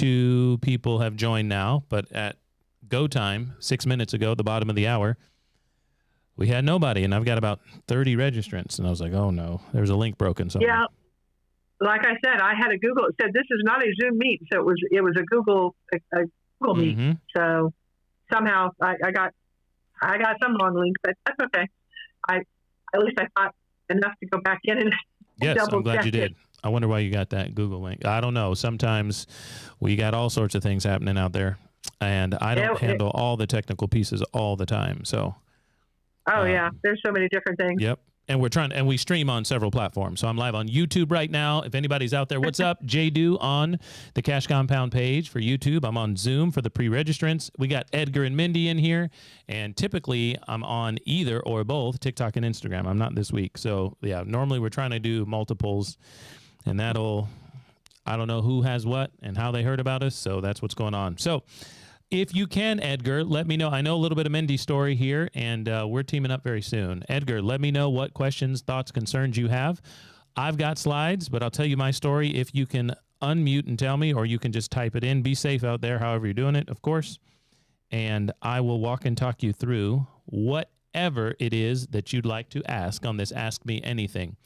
2 people have joined now, but at go time, 6 minutes ago, at the bottom of the hour, we had nobody, and I've got about 30 registrants, and I was like, oh no, there's a link broken somewhere. Yeah, like I said, I had a Google. It said this is not a Zoom meet, so it was a Google meet. So somehow I got some wrong link, but that's okay. At least I thought enough to go back in and yes, double I'm glad you did. it. I wonder why you got that Google link. I don't know. Sometimes we got all sorts of things happening out there, and I don't handle all the technical pieces all the time. So. Oh yeah, there's so many different things. Yep. And we stream on several platforms. So I'm live on YouTube right now. If anybody's out there, what's up? JDo on the Cash Compound page for YouTube. I'm on Zoom for the pre-registrants. We got Edgar and Mindy in here. And typically I'm on either or both TikTok and Instagram. I'm not this week. So yeah, normally we're trying to do multiples, and I don't know who has what and how they heard about us. So that's what's going on. So if you can, Edgar, let me know. I know a little bit of Mindy's story here, and we're teaming up very soon. Edgar, let me know what questions, thoughts, concerns you have. I've got slides, but I'll tell you my story if you can unmute and tell me, or you can just type it in. Be safe out there, however you're doing it, of course. And I will walk and talk you through whatever it is that you'd like to ask on this Ask Me Anything.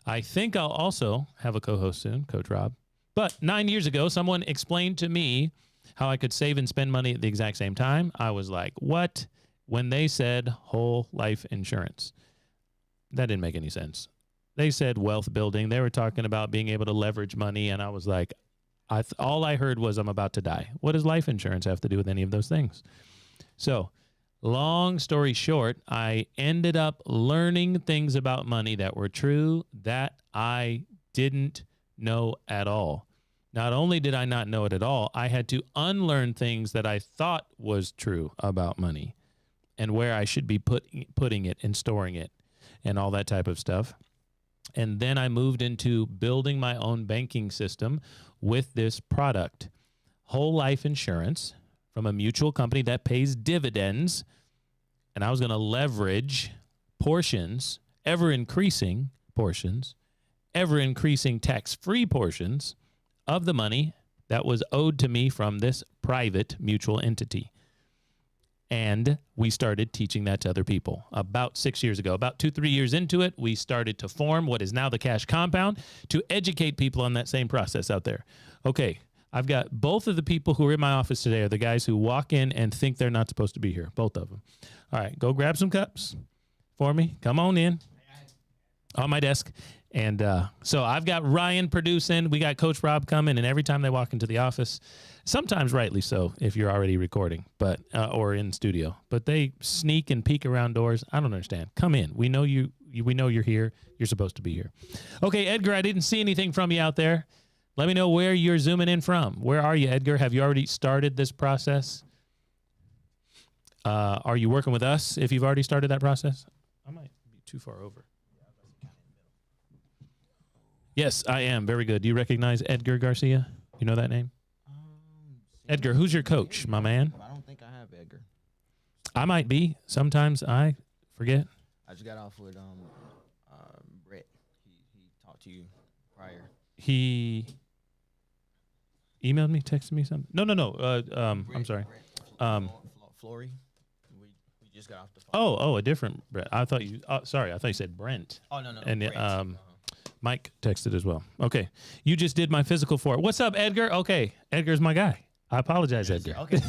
I think I'll also have a co-host soon, Coach Rob. But 9 years ago, someone explained to me how I could save and spend money at the exact same time. I was like, what? When they said whole life insurance. That didn't make any sense. They said wealth building. They were talking about being able to leverage money. And I was like, all I heard was I'm about to die. What does life insurance have to do with any of those things? So long story short, I ended up learning things about money that were true that I didn't know at all. Not only did I not know it at all, I had to unlearn things that I thought was true about money and where I should be putting it and storing it and all that type of stuff. And then I moved into building my own banking system with this product, whole life insurance from a mutual company that pays dividends. And I was going to leverage portions, ever-increasing portions, ever-increasing tax-free portions of the money that was owed to me from this private mutual entity. And we started teaching that to other people about 6 years ago. About 2-3 years into it, we started to form what is now the Cash Compound to educate people on that same process out there. Okay, I've got both of the people who are in my office today are the guys who walk in and think they're not supposed to be here, both of them. All right, go grab some cups for me. Come on in on my desk. And so I've got Ryan producing. We got Coach Rob coming, and every time they walk into the office, sometimes rightly so if you're already recording, but or in studio, but they sneak and peek around doors. I don't understand. Come in. We know we know you're here. You're supposed to be here. Okay, Edgar, I didn't see anything from you out there. Let me know where you're zooming in from. Where are you, Edgar? Have you already started this process? Are you working with us if you've already started that process? I might be too far over. Yes, I am. Very good. Do you recognize Edgar Garcia? You know that name? Edgar, who's your coach, my man? I don't think I have Edgar. I might be. Sometimes I forget. I just got off with Brett. He talked to you prior. He emailed me, texted me something. No. Brett, I'm sorry. Flory. We just got off the phone. Oh, a different Brett. I thought you. Sorry, I thought you said Brent. Oh no. And Brett. Mike texted as well. Okay. You just did my physical for it. What's up, Edgar? Okay. Edgar's my guy. I apologize, Edgar. Okay.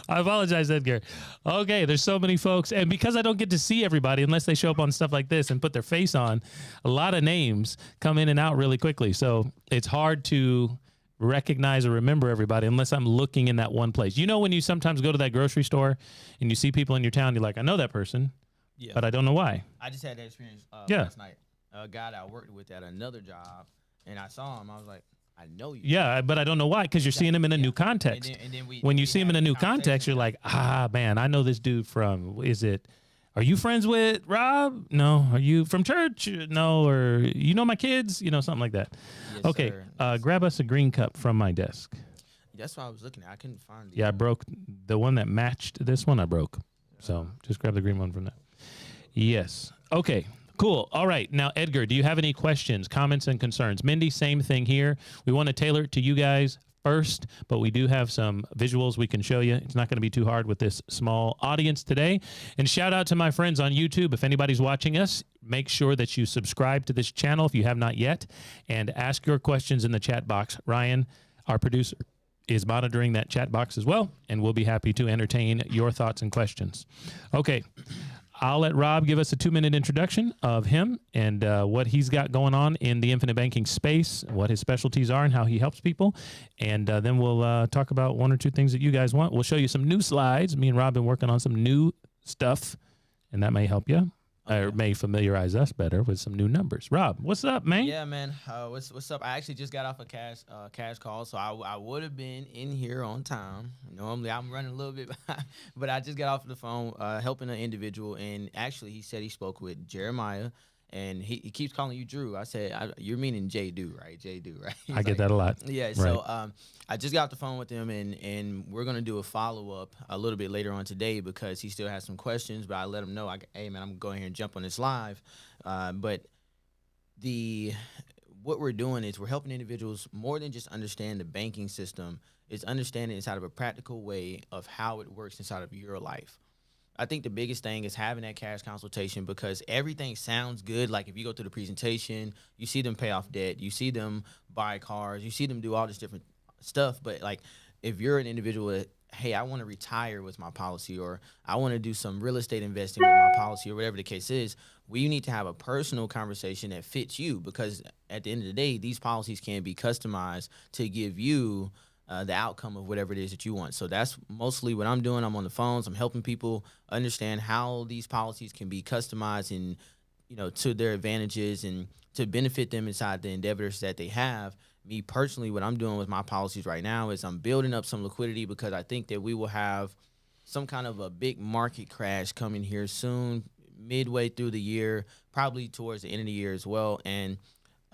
I apologize, Edgar. Okay. There's so many folks. And because I don't get to see everybody unless they show up on stuff like this and put their face on, a lot of names come in and out really quickly. So it's hard to recognize or remember everybody unless I'm looking in that one place. You know, when you sometimes go to that grocery store and you see people in your town, you're like, I know that person, but I don't know why. I just had that experience last night. A guy that I worked with at another job, and I saw him. I was like, I know you. Yeah, but I don't know why, because you're seeing him in a new context. And then when you see him in a new context, you're like, man, I know this dude from, are you friends with Rob? No. Are you from church? No. Or you know my kids? You know, something like that. Yes, okay, grab us a green cup from my desk. That's what I was looking at. I couldn't find it. Yeah, I broke the one that matched this one. I broke. So just grab the green one from that. Yes. Okay. Cool. All right. Now, Edgar, do you have any questions, comments, and concerns? Mindy, same thing here. We want to tailor it to you guys first, but we do have some visuals we can show you. It's not going to be too hard with this small audience today. And shout out to my friends on YouTube. If anybody's watching us, make sure that you subscribe to this channel if you have not yet, and ask your questions in the chat box. Ryan, our producer, is monitoring that chat box as well, and we'll be happy to entertain your thoughts and questions. Okay. I'll let Rob give us a 2-minute introduction of him and what he's got going on in the infinite banking space, what his specialties are, and how he helps people. And then we'll talk about 1 or 2 things that you guys want. We'll show you some new slides. Me and Rob have been working on some new stuff, and that may help you. Or may familiarize us better with some new numbers. Rob, what's up, man? Yeah, man. What's up? I actually just got off a cash call, so I would have been in here on time. Normally, I'm running a little bit behind, but I just got off the phone helping an individual, and actually, he said he spoke with Jeremiah, and he keeps calling you Drew. I said, you're meaning J-Do, right? J-Do, right? I get that a lot. Yeah, right. So I just got off the phone with him, and we're going to do a follow-up a little bit later on today because he still has some questions, but I let him know, hey, man, I'm going here and jump on this live. But what we're doing is we're helping individuals more than just understand the banking system. It's understanding inside of a practical way of how it works inside of your life. I think the biggest thing is having that cash consultation because everything sounds good. Like if you go through the presentation, you see them pay off debt, you see them buy cars, you see them do all this different stuff. But like if you're an individual that, hey, I want to retire with my policy, or I want to do some real estate investing with my policy, or whatever the case is, we need to have a personal conversation that fits you because at the end of the day, these policies can be customized to give you the outcome of whatever it is that you want. So that's mostly what I'm doing. I'm on the phones. I'm helping people understand how these policies can be customized and, to their advantages and to benefit them inside the endeavors that they have. Me personally, what I'm doing with my policies right now is I'm building up some liquidity because I think that we will have some kind of a big market crash coming here soon, midway through the year, probably towards the end of the year as well. And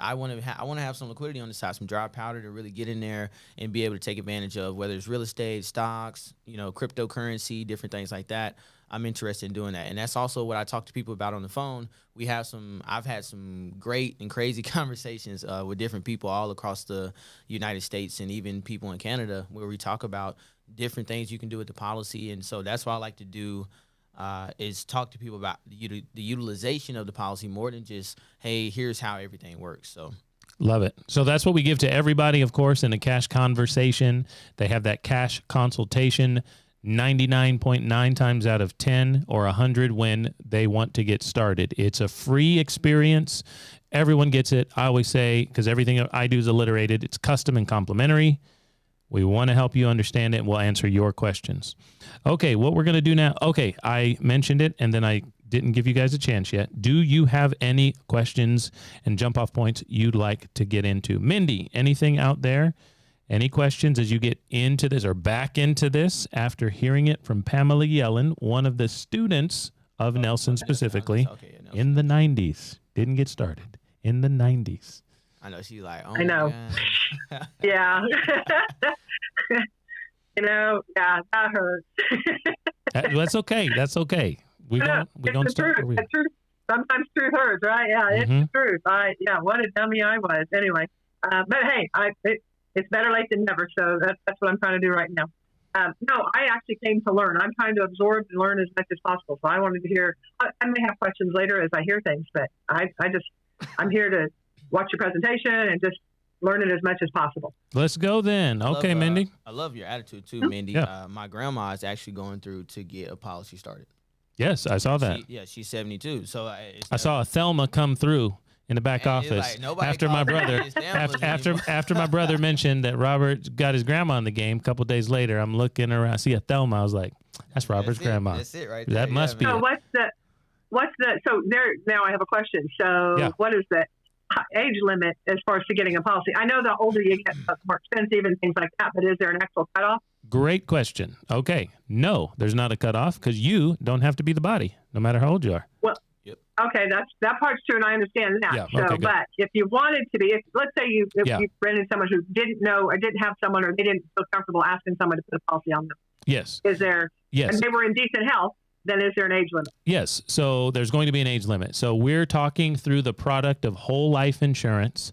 I want to have some liquidity on the side, some dry powder to really get in there and be able to take advantage of whether it's real estate, stocks, cryptocurrency, different things like that. I'm interested in doing that. And that's also what I talk to people about on the phone. I've had some great and crazy conversations with different people all across the United States and even people in Canada where we talk about different things you can do with the policy. And so that's what I like to do. Is talk to people about the utilization of the policy more than just, hey, here's how everything works. So love it. So that's what we give to everybody, of course, in the cash conversation. They have that cash consultation 99.9 times out of 10 or 100 when they want to get started. It's a free experience. Everyone gets it. I always say, because everything I do is alliterated, it's custom and complimentary. We want to help you understand it, and we'll answer your questions. Okay, what we're going to do now. Okay, I mentioned it, and then I didn't give you guys a chance yet. Do you have any questions and jump-off points you'd like to get into? Mindy, anything out there? Any questions as you get into this or back into this after hearing it from Pamela Yellen, one of the students of Nelson specifically, in the 90s? Didn't get started. In the 90s. I know she's like, oh, I know. Yeah. Yeah, that hurts. That's okay. That's okay. We don't start. Sometimes truth hurts, right? Yeah, it's the truth. What a dummy I was. Anyway, but hey, it's better late than never. So that's what I'm trying to do right now. No, I actually came to learn. I'm trying to absorb and learn as much as possible. So I wanted to hear. I may have questions later as I hear things, but I'm here to watch your presentation and just learn it as much as possible. Let's go then. Okay, Mindy. I love your attitude too, Mindy. Yeah. My grandma is actually going through to get a policy started. Yes, I saw that. She's 72. So I saw a Thelma come through in the back office after my brother after my brother mentioned that Robert got his grandma in the game. A couple days later, I'm looking around, I see a Thelma. I was like, that's Robert's grandma. That's it right there. That must be. So so there now I have a question. So what is the age limit as far as to getting a policy? I know the older you get, it's more expensive and things like that, but is there an actual cutoff? Great question. Okay. No, there's not a cutoff because you don't have to be the body, no matter how old you are. Well, okay, that part's true, and I understand that. Yeah, so, but if you wanted to be, let's say you ran into someone who didn't know or didn't have someone or they didn't feel comfortable asking someone to put a policy on them. Yes. Is there, and they were in decent health, then is there an age limit? Yes. So there's going to be an age limit. So we're talking through the product of whole life insurance.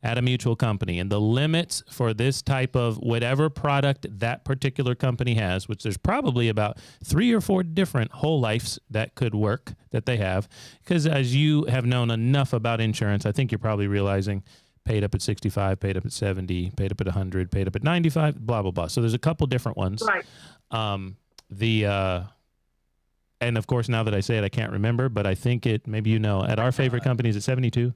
at a mutual company, and the limits for this type of whatever product that particular company has, which there's probably about 3 or 4 different whole lives that could work that they have, because as you have known enough about insurance, I think you're probably realizing paid up at 65, paid up at 70, paid up at 100, paid up at 95, blah, blah, blah. So there's a couple different ones. Right. And of course, now that I say it, I can't remember, but I think maybe at our favorite company, is it 72?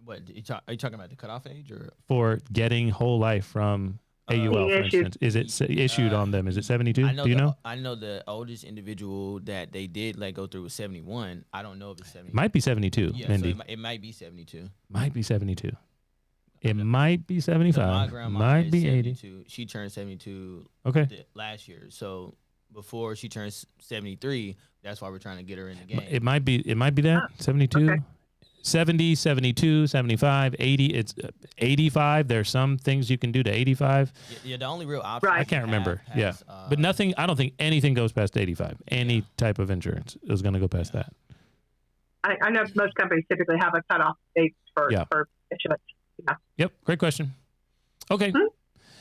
What are you talking about, the cutoff age or for getting whole life from AUL, for instance? Is it issued on them? Is it 72? Do you know? I know the oldest individual that they did let go through was 71. I don't know if it's 72. Might be 72, Yeah, Mindy. so it might be 72. Might be 72. It might be 75. My grandma might be 72. She turned 72 Okay. last year. So before she turns 73, that's why we're trying to get her in the game. It might be that 72. Okay. 70, 72, 75, 80. It's 85. There's some things you can do to 85. Yeah, the only real option. Right. I can't remember. Past, but nothing. I don't think anything goes past 85. Any type of insurance is going to go past that. I know most companies typically have a cutoff date for issuance. Yeah. Yep. Great question. Okay. Mm-hmm.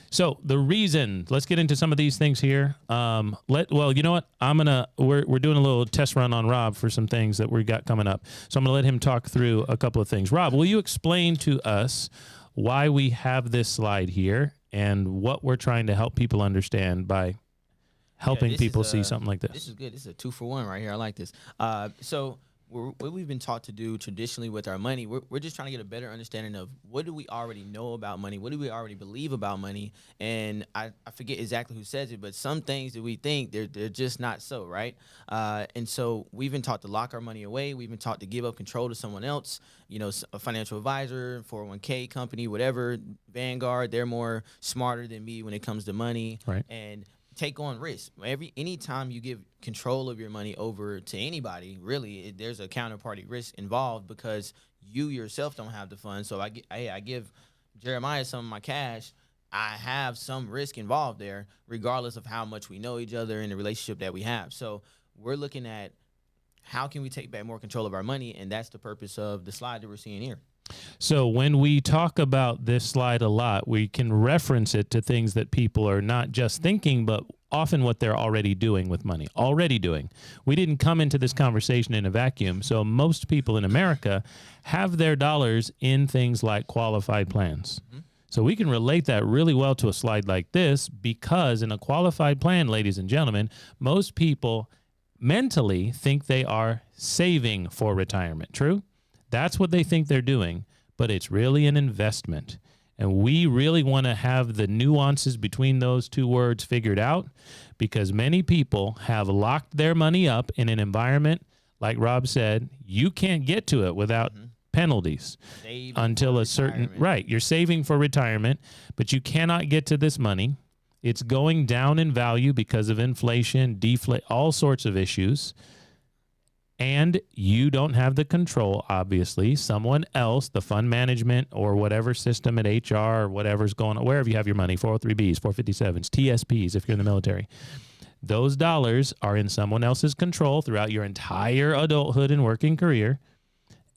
So the reason, let's get into some of these things here. Well, you know what? We're doing a little test run on Rob for some things that we got coming up. So I'm going to let him talk through a couple of things. Rob, will you explain to us why we have this slide here and what we're trying to help people understand by helping people see something like this? This is good. This is a 2-for-1 right here. I like this. So what we've been taught to do traditionally with our money, we're just trying to get a better understanding of what do we already know about money, what do we already believe about money, and I forget exactly who says it, but some things that we think they're just not so, right? And so we've been taught to lock our money away. We've been taught to give up control to someone else, a financial advisor, 401k company, whatever, Vanguard. They're more smarter than me when it comes to money, right? And take on risk. Anytime you give control of your money over to anybody, really, there's a counterparty risk involved because you yourself don't have the funds. So I give Jeremiah some of my cash. I have some risk involved there, regardless of how much we know each other and the relationship that we have. So we're looking at how can we take back more control of our money, and that's the purpose of the slide that we're seeing here. So when we talk about this slide a lot, we can reference it to things that people are not just thinking, but often what they're already doing with money. We didn't come into this conversation in a vacuum. So most people in America have their dollars in things like qualified plans. Mm-hmm. So we can relate that really well to a slide like this because in a qualified plan, ladies and gentlemen, most people mentally think they are saving for retirement. True? That's what they think they're doing, but it's really an investment. And we really want to have the nuances between those two words figured out because many people have locked their money up in an environment, like Rob said, you can't get to it without penalties until a certain, right, you're saving for retirement, but you cannot get to this money. It's going down in value because of inflation, all sorts of issues. And you don't have the control, obviously. Someone else, the fund management or whatever system at HR or whatever's going on, wherever you have your money, 403Bs, 457s, TSPs if you're in the military, those dollars are in someone else's control throughout your entire adulthood and working career,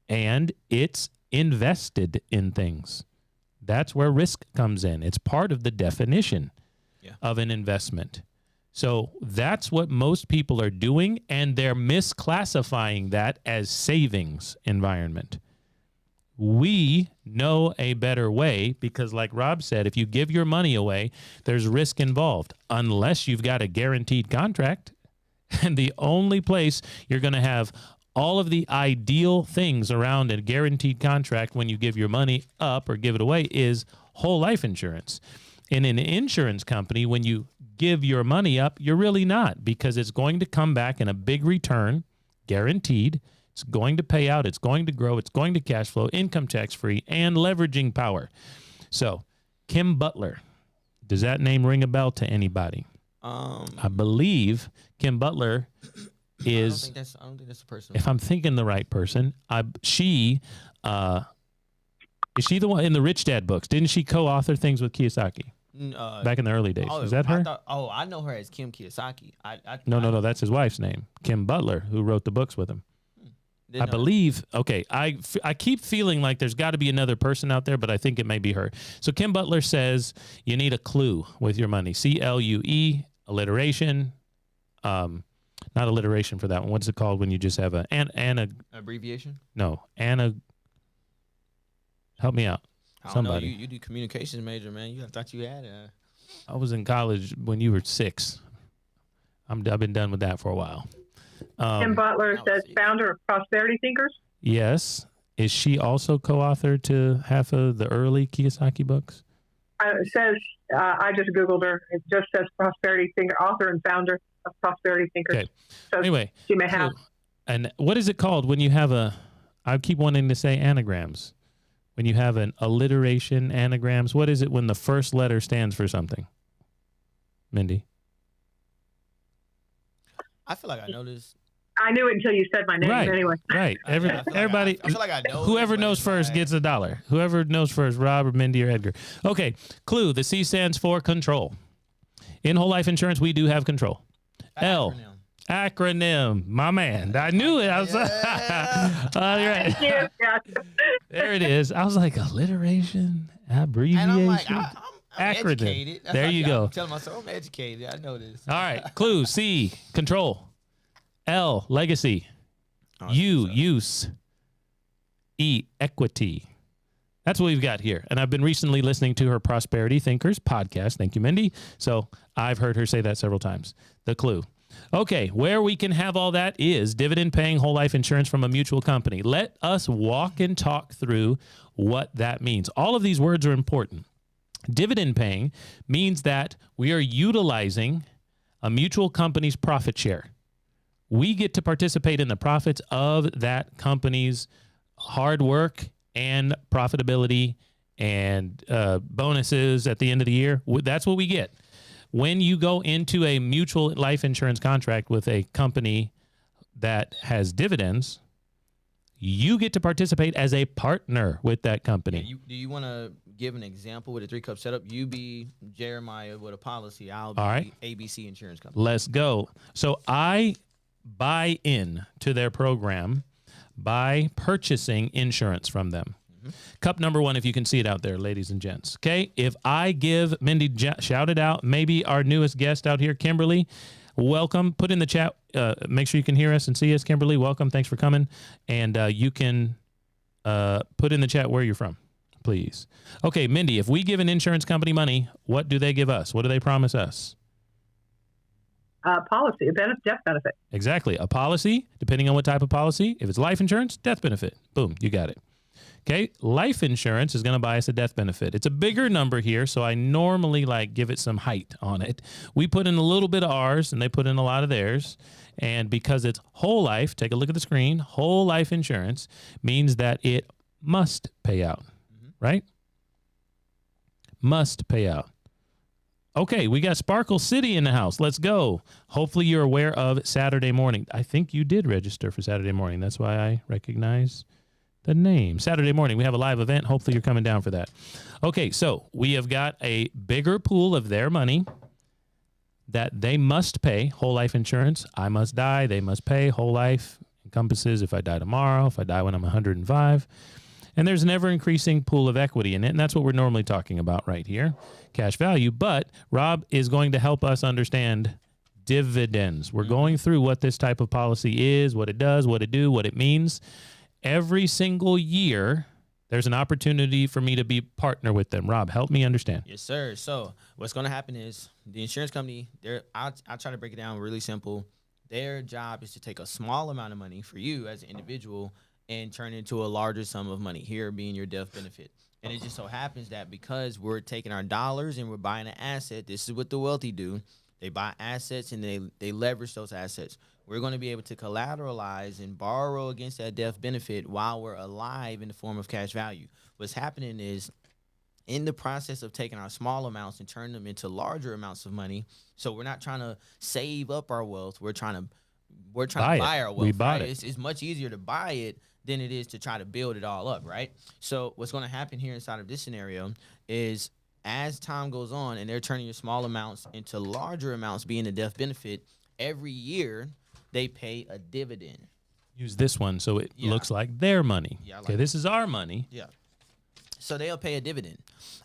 and it's invested in things. That's where risk comes in. It's part of the definition of an investment. So that's what most people are doing, and they're misclassifying that as savings environment. We know a better way because, like Rob said, if you give your money away, there's risk involved unless you've got a guaranteed contract. And the only place you're going to have all of the ideal things around a guaranteed contract when you give your money up or give it away is whole life insurance. In an insurance company, when you give your money up, you're really not because it's going to come back in a big return, guaranteed. It's going to pay out. It's going to grow. It's going to cash flow, income tax free, and leveraging power. So, Kim Butler, does that name ring a bell to anybody? I believe Kim Butler is. I don't think that's the person. If I'm thinking the right person, is she the one in the Rich Dad books? Didn't she co-author things with Kiyosaki? Back in the early days. Is that her? I know her as Kim Kiyosaki. No, that's his wife's name. Kim Butler, who wrote the books with him. I believe. Okay, I keep feeling like there's got to be another person out there, but I think it may be her. So Kim Butler says you need a clue with your money. CLUE, alliteration. Not alliteration for that one. What's it called when you just have an abbreviation? No, help me out. Somebody. You do communications major, man. I thought you had it. I was in college when you were 6. I've been done with that for a while. Kim Butler says founder of Prosperity Thinkers. Yes. Is she also co-author to half of the early Kiyosaki books? It says, I just Googled her. It just says Prosperity Thinker, author and founder of Prosperity Thinkers. Okay. So anyway. She may have. And what is it called when you have I keep wanting to say anagrams. When you have an alliteration, anagrams, what is it when the first letter stands for something? Mindy? I feel like I know this. I knew it until you said my name. Right, anyway. Right. Everybody. I feel like I know. Whoever knows first gets $1. Whoever knows first, Rob or Mindy or Edgar. Okay. Clue. The C stands for control. In whole life insurance, we do have control. L. Acronym. My man. I knew it. I was all right. There it is. I was like, alliteration, abbreviation. And I'm like, I'm acronym. Educated. There you go. I'm telling myself I'm educated. I know this. All right. Clue. C. Control. L. Legacy. U. Use. E. Equity. That's what we've got here. And I've been recently listening to her Prosperity Thinkers podcast. Thank you, Mindy. So I've heard her say that several times. The clue. Okay, where we can have all that is dividend-paying whole life insurance from a mutual company. Let us walk and talk through what that means. All of these words are important. Dividend-paying means that we are utilizing a mutual company's profit share. We get to participate in the profits of that company's hard work and profitability and bonuses at the end of the year. That's what we get. When you go into a mutual life insurance contract with a company that has dividends, you get to participate as a partner with that company. Yeah, do you want to give an example with a 3-cup setup? You be Jeremiah with a policy. I'll be ABC Insurance Company. Let's go. So I buy in to their program by purchasing insurance from them. Cup number 1, if you can see it out there, ladies and gents. Okay, if I give Mindy, shout it out, maybe our newest guest out here, Kimberly, welcome. Put in the chat, make sure you can hear us and see us. Kimberly, welcome. Thanks for coming. And you can put in the chat where you're from, please. Okay, Mindy, if we give an insurance company money, what do they give us? What do they promise us? Policy, a death benefit. Exactly. A policy, depending on what type of policy. If it's life insurance, death benefit. Boom, you got it. Okay, life insurance is going to buy us a death benefit. It's a bigger number here, so I normally give it some height on it. We put in a little bit of ours, and they put in a lot of theirs. And because it's whole life, take a look at the screen, whole life insurance means that it must pay out, right? Must pay out. Okay, we got Sparkle City in the house. Let's go. Hopefully you're aware of Saturday morning. I think you did register for Saturday morning. That's why I recognize the name. Saturday morning, we have a live event. Hopefully you're coming down for that. Okay, so we have got a bigger pool of their money that they must pay. Whole life insurance. I must die. They must pay. Whole life encompasses if I die tomorrow, if I die when I'm 105. And there's an ever-increasing pool of equity in it, and that's what we're normally talking about right here, cash value. But Rob is going to help us understand dividends. We're going through what this type of policy is, what it does, what it do, what it means. Every single year, there's an opportunity for me to be partner with them. Rob, help me understand. Yes, sir. So what's going to happen is the insurance company, I'll try to break it down really simple. Their job is to take a small amount of money for you as an individual and turn it into a larger sum of money, here being your death benefit. And it just so happens that because we're taking our dollars and we're buying an asset, this is what the wealthy do. They buy assets and they leverage those assets. We're going to be able to collateralize and borrow against that death benefit while we're alive in the form of cash value. What's happening is in the process of taking our small amounts and turning them into larger amounts of money. So we're not trying to save up our wealth. We're trying to buy our wealth. We bought it. It's much easier to buy it than it is to try to build it all up, right? So what's going to happen here inside of this scenario is as time goes on and they're turning your small amounts into larger amounts being the death benefit, every year they pay a dividend. use this one so it looks like their money. Yeah, okay, this is our money. Yeah. So they'll pay a dividend.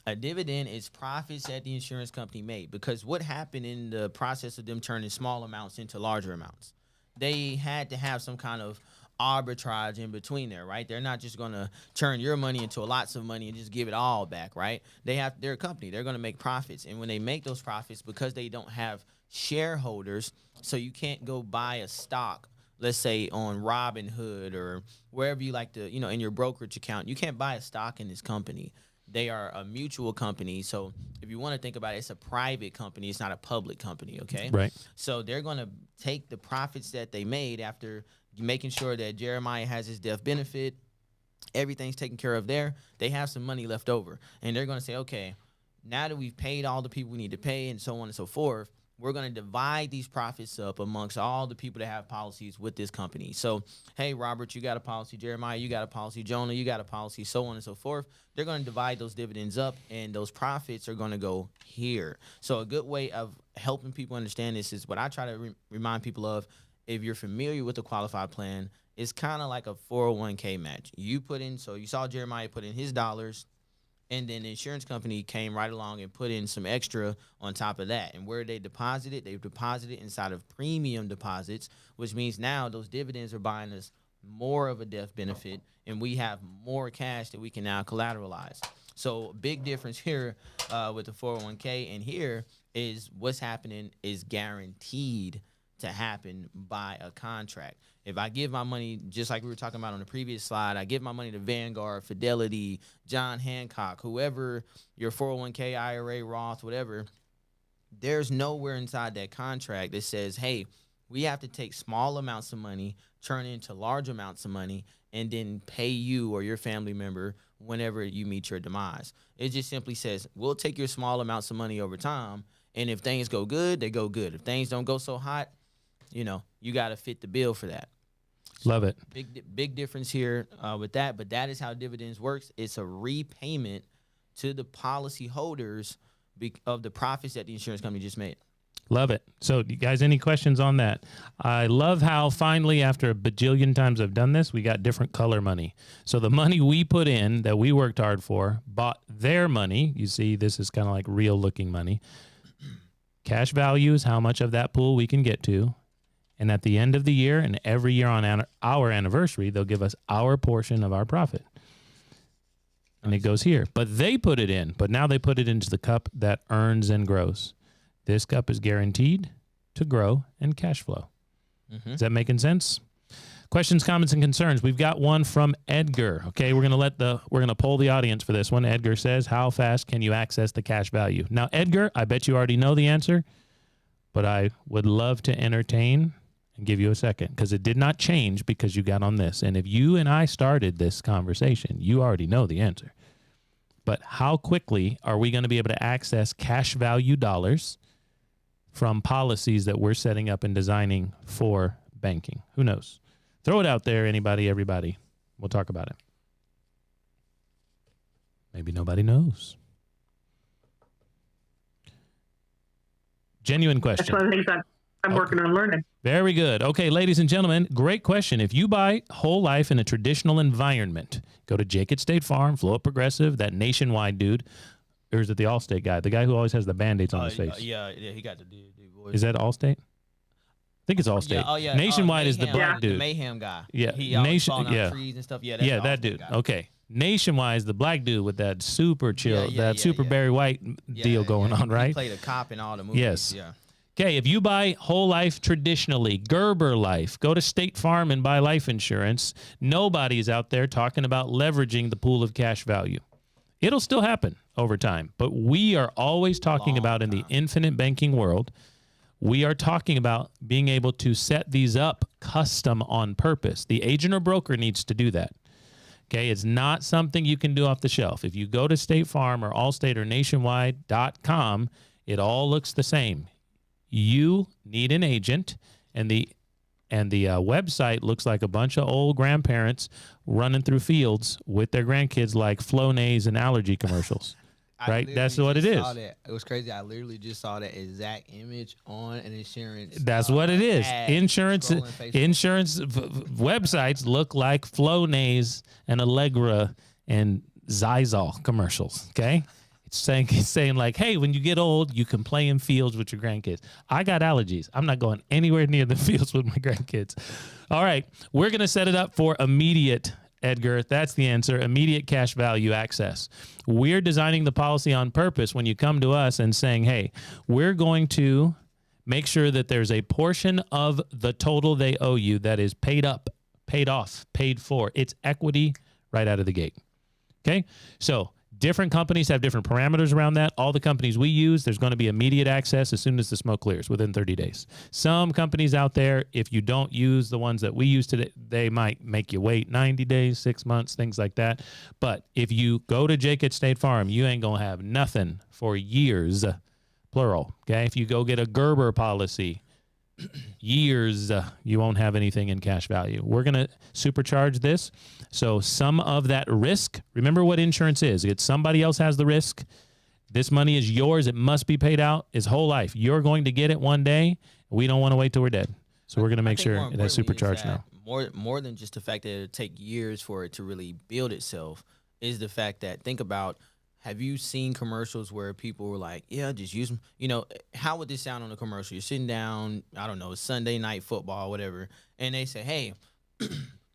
A dividend is profits that the insurance company made, because what happened in the process of them turning small amounts into larger amounts? They had to have some kind of arbitrage in between there, right? They're not just going to turn your money into lots of money and just give it all back, right? They're a company. They're going to make profits. And when they make those profits, because they don't have shareholders, so you can't go buy a stock, let's say on Robinhood or wherever you like to, in your brokerage account, you can't buy a stock in this company. They are a mutual company. So if you want to think about it, it's a private company. It's not a public company, okay? Right. So they're going to take the profits that they made after making sure that Jeremiah has his death benefit, everything's taken care of there. They have some money left over. And they're going to say, okay, now that we've paid all the people we need to pay and so on and so forth, we're going to divide these profits up amongst all the people that have policies with this company. So, hey, Robert, you got a policy. Jeremiah, you got a policy. Jonah, you got a policy, so on and so forth. They're going to divide those dividends up, and those profits are going to go here. So a good way of helping people understand this is what I try to remind people of. If you're familiar with the qualified plan, it's kind of like a 401k match. You put in, so you saw Jeremiah put in his dollars, and then the insurance company came right along and put in some extra on top of that. And where they deposit it, they've deposited inside of premium deposits, which means now those dividends are buying us more of a death benefit, and we have more cash that we can now collateralize. So big difference here with the 401k, and here is what's happening is guaranteed to happen by a contract. If I give my money, just like we were talking about on the previous slide, I give my money to Vanguard, Fidelity, John Hancock, whoever, your 401k, IRA, Roth, whatever, there's nowhere inside that contract that says, hey, we have to take small amounts of money, turn into large amounts of money, and then pay you or your family member whenever you meet your demise. It just simply says, we'll take your small amounts of money over time, and if things go good, they go good. If things don't go so hot, you got to fit the bill for that. Love it. Big difference here with that, but that is how dividends works. It's a repayment to the policy holders of the profits that the insurance company just made. Love it. So, you guys, any questions on that? I love how finally, after a bajillion times I've done this, we got different color money. So the money we put in that we worked hard for bought their money. You see, this is kind of like real looking money. Cash value is how much of that pool we can get to. And at the end of the year and every year on our anniversary, they'll give us our portion of our profit. And it goes here. But they put it in. But now they put it into the cup that earns and grows. This cup is guaranteed to grow and cash flow. Mm-hmm. Is that making sense? Questions, comments, and concerns. We've got one from Edgar. Okay, we're gonna poll the audience for this one. Edgar says, how fast can you access the cash value? Now, Edgar, I bet you already know the answer, but I would love to entertain and give you a second, because it did not change because you got on this. And if you and I started this conversation, you already know the answer. But how quickly are we going to be able to access cash value dollars from policies that we're setting up and designing for banking? Who knows? Throw it out there, anybody, everybody. We'll talk about it. Maybe nobody knows. Genuine question. That's one of the things I'm working on learning. Very good. Okay, ladies and gentlemen, great question. If you buy whole life in a traditional environment, go to Jake at State Farm, Flow Up Progressive, that Nationwide dude, or is it the Allstate guy? The guy who always has the Band-Aids on his face. Yeah, he got the dude. Is that Allstate? I think it's Allstate. Yeah, Nationwide is the black dude. The Mayhem guy. Yeah. He always falling out trees and stuff. Yeah, that's that dude. Guy. Okay. Nationwide is the black dude with that super chill, super Barry White deal going on, right? He played a cop in all the movies. Yes. Yeah. Okay, if you buy whole life traditionally, Gerber Life, go to State Farm and buy life insurance. Nobody's out there talking about leveraging the pool of cash value. It'll still happen over time, but we are always talking about in the infinite banking world, we are talking about being able to set these up custom on purpose. The agent or broker needs to do that. Okay, it's not something you can do off the shelf. If you go to State Farm or Allstate or Nationwide.com, it all looks the same. You need an agent, and the website looks like a bunch of old grandparents running through fields with their grandkids like Flonase and allergy commercials. right? That's what it is. It was crazy. I literally just saw that exact image on an insurance. That's what it is. Insurance websites look like Flonase and Allegra and Zysol commercials. Okay. It's saying like, hey, when you get old, you can play in fields with your grandkids. I got allergies. I'm not going anywhere near the fields with my grandkids. All right. We're going to set it up for immediate, Edgar. That's the answer. Immediate cash value access. We're designing the policy on purpose when you come to us and saying, hey, we're going to make sure that there's a portion of the total they owe you that is paid up, paid off, paid for. It's equity right out of the gate. Okay. So different companies have different parameters around that. All the companies we use, there's going to be immediate access as soon as the smoke clears within 30 days. Some companies out there, if you don't use the ones that we use today, they might make you wait 90 days, 6 months, things like that. But if you go to Jake at State Farm, you ain't going to have nothing for years, plural. Okay. If you go get a Gerber policy, years, you won't have anything in cash value. We're going to supercharge this. So some of that risk, remember what insurance is. It's somebody else has the risk. This money is yours. It must be paid out his whole life. You're going to get it one day. We don't want to wait till we're dead. So we're going to make sure it has supercharged now. More than just the fact that it'll take years for it to really build itself is the fact that, think about, have you seen commercials where people were like, yeah, just use them? You know, how would this sound on a commercial? You're sitting down, I don't know, Sunday night football, whatever, and they say, hey,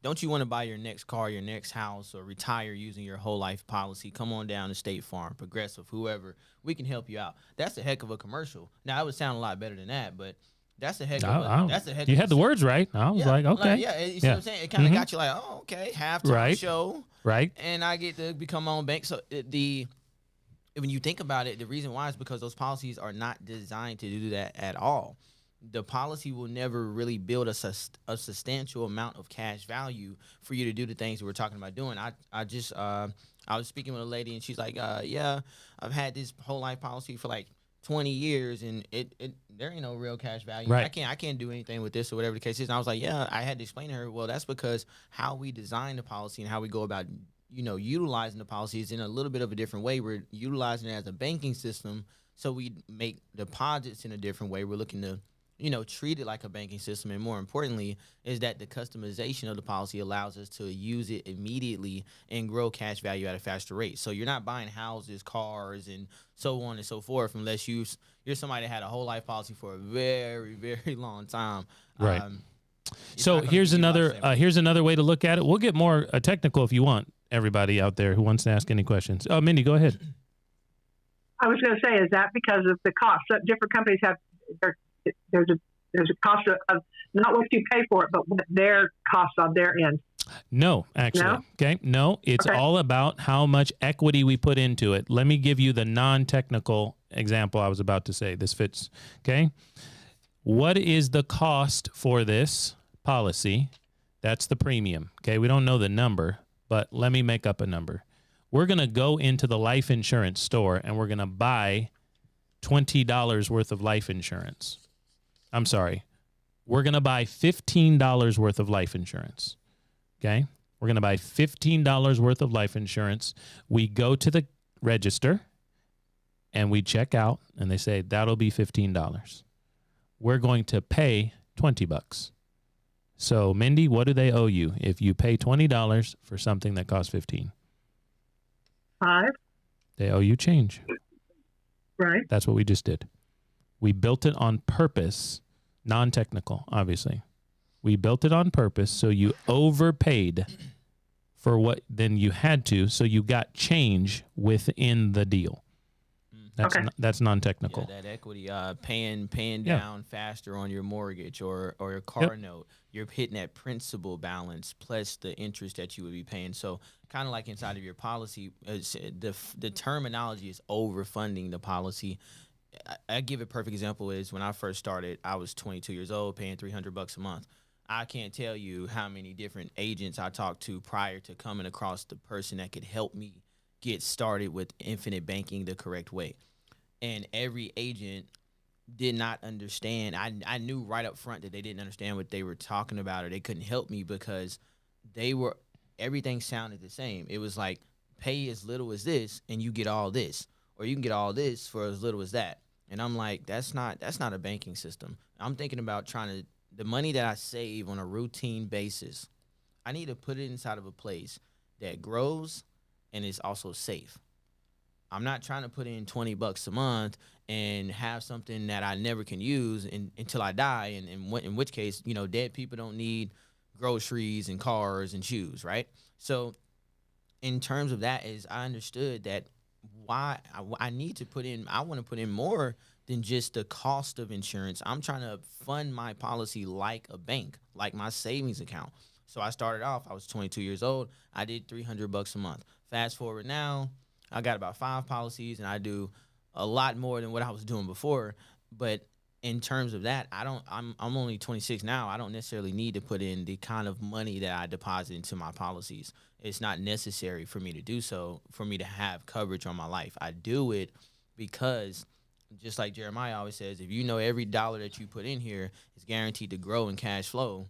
don't you want to buy your next car, your next house, or retire using your whole life policy? Come on down to State Farm, Progressive, whoever. We can help you out. That's a heck of a commercial. Now, it would sound a lot better than that, but that's a heck of a that's a heck You of had the words right. I was like, okay. You see what I'm saying? It kind of got you like, oh, okay, halftime show. Right. And I get to become my own bank. So when you think about it, the reason why is because those policies are not designed to do that at all. The policy will never really build a substantial amount of cash value for you to do the things that we're talking about doing. I was speaking with a lady, and she's like, yeah, I've had this whole life policy for like 20 years, and there ain't no real cash value. Right. I can't do anything with this or whatever the case is. And I was like, yeah, I had to explain to her, well, that's because how we design the policy and how we go about utilizing the policy is in a little bit of a different way. We're utilizing it as a banking system, so we make deposits in a different way. We're looking to, treat it like a banking system. And more importantly, is that the customization of the policy allows us to use it immediately and grow cash value at a faster rate. So you're not buying houses, cars, and so on and so forth unless you're somebody that had a whole life policy for a very, very long time. Right. So here's another way to look at it. We'll get more technical if you want, everybody out there who wants to ask any questions. Oh, Mindy, go ahead. I was going to say, is that because of the cost? So different companies have there's a cost of not what you pay for it, but what their costs on their end. No, actually. No? Okay. No, it's all about how much equity we put into it. Let me give you the non-technical example I was about to say. This fits. Okay. What is the cost for this policy? That's the premium. Okay. We don't know the number, but let me make up a number. We're going to go into the life insurance store and we're going to buy $20 worth of life insurance. I'm sorry. We're going to buy $15 worth of life insurance. Okay. We're going to buy $15 worth of life insurance. We go to the register and we check out and they say, that'll be $15. We're going to pay $20. So Mindy, what do they owe you if you pay $20 for something that costs $15? $5. They owe you change. Right. That's what we just did. We built it on purpose, non-technical, obviously. We built it on purpose, so you overpaid for what then you had to, so you got change within the deal. That's non-technical. Yeah, that equity, paying down faster on your mortgage or your car note. You're hitting that principal balance plus the interest that you would be paying. So kind of like inside of your policy, the terminology is overfunding the policy. I give a perfect example is when I first started, I was 22 years old, paying $300 a month. I can't tell you how many different agents I talked to prior to coming across the person that could help me get started with infinite banking the correct way. And every agent did not understand. I knew right up front that they didn't understand what they were talking about, or they couldn't help me because everything sounded the same. It was like, pay as little as this and you get all this. or you can get all this for as little as that. And I'm like, that's not a banking system. I'm thinking about the money that I save on a routine basis, I need to put it inside of a place that grows and is also safe. I'm not trying to put in $20 a month and have something that I never can use until I die. And in which case, dead people don't need groceries and cars and shoes, right? So in terms of that, is I understood that why I need to put in, I want to put in more than just the cost of insurance. I'm trying to fund my policy like a bank, like my savings account. So I started off, I was 22 years old. I did $300 a month. Fast forward now, I got about 5 policies, and I do a lot more than what I was doing before. But in terms of that, I'm only 26 now. I don't necessarily need to put in the kind of money that I deposit into my policies. It's not necessary for me to do so, for me to have coverage on my life. I do it because, just like Jeremiah always says, if you know every dollar that you put in here is guaranteed to grow in cash flow,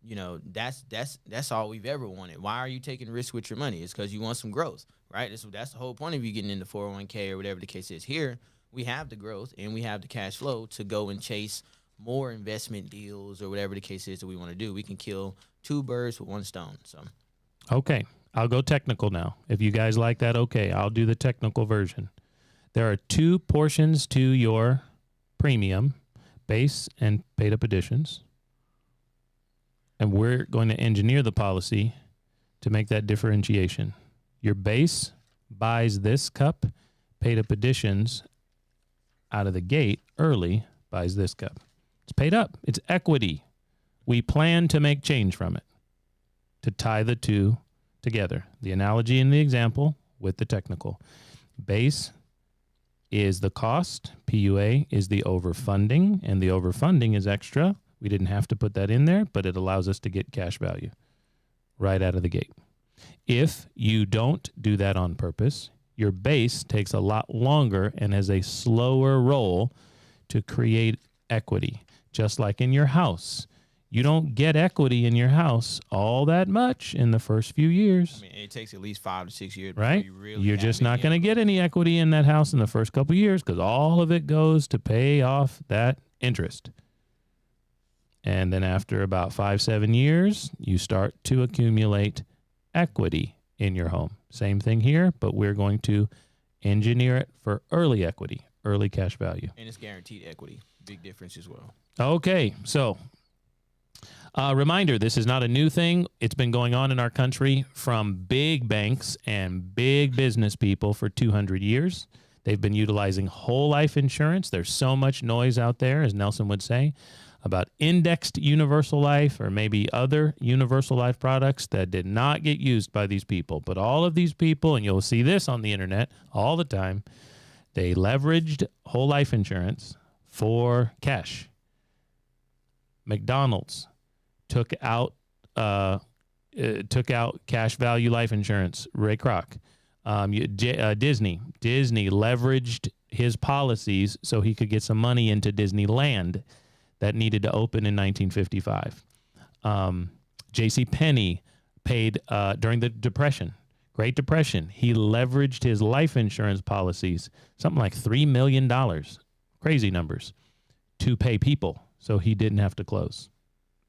that's all we've ever wanted. Why are you taking risks with your money? It's because you want some growth, right? That's the whole point of you getting into 401k or whatever the case is. Here, we have the growth and we have the cash flow to go and chase more investment deals or whatever the case is that we want to do. We can kill 2 birds with 1 stone. So, okay, I'll go technical now. If you guys like that, okay, I'll do the technical version. There are 2 portions to your premium, base and paid up additions. And we're going to engineer the policy to make that differentiation. Your base buys this cup, paid up additions out of the gate early buys this cup. It's paid up. It's equity. We plan to make change from it, to tie the 2 together. The analogy in the example with the technical. Base is the cost. PUA is the overfunding, and the overfunding is extra. We didn't have to put that in there, but it allows us to get cash value right out of the gate. If you don't do that on purpose, your base takes a lot longer and has a slower roll to create equity. Just like in your house. You don't get equity in your house all that much in the first few years. I mean, it takes at least 5 to 6 years. Right? You're just not going to get any equity in that house in the first couple of years because all of it goes to pay off that interest. And then after about 5-7 years, you start to accumulate equity in your home. Same thing here, but we're going to engineer it for early equity, early cash value. And it's guaranteed equity. Big difference as well. Okay, so reminder, this is not a new thing. It's been going on in our country from big banks and big business people for 200 years. They've been utilizing whole life insurance. There's so much noise out there, as Nelson would say, about indexed universal life or maybe other universal life products that did not get used by these people. But all of these people, and you'll see this on the internet all the time, they leveraged whole life insurance for cash. McDonald's took out cash value life insurance. Ray Kroc. Disney leveraged his policies so he could get some money into Disneyland that needed to open in 1955. J.C. Penney paid during the Depression, Great Depression. He leveraged his life insurance policies, something like $3 million, crazy numbers, to pay people so he didn't have to close.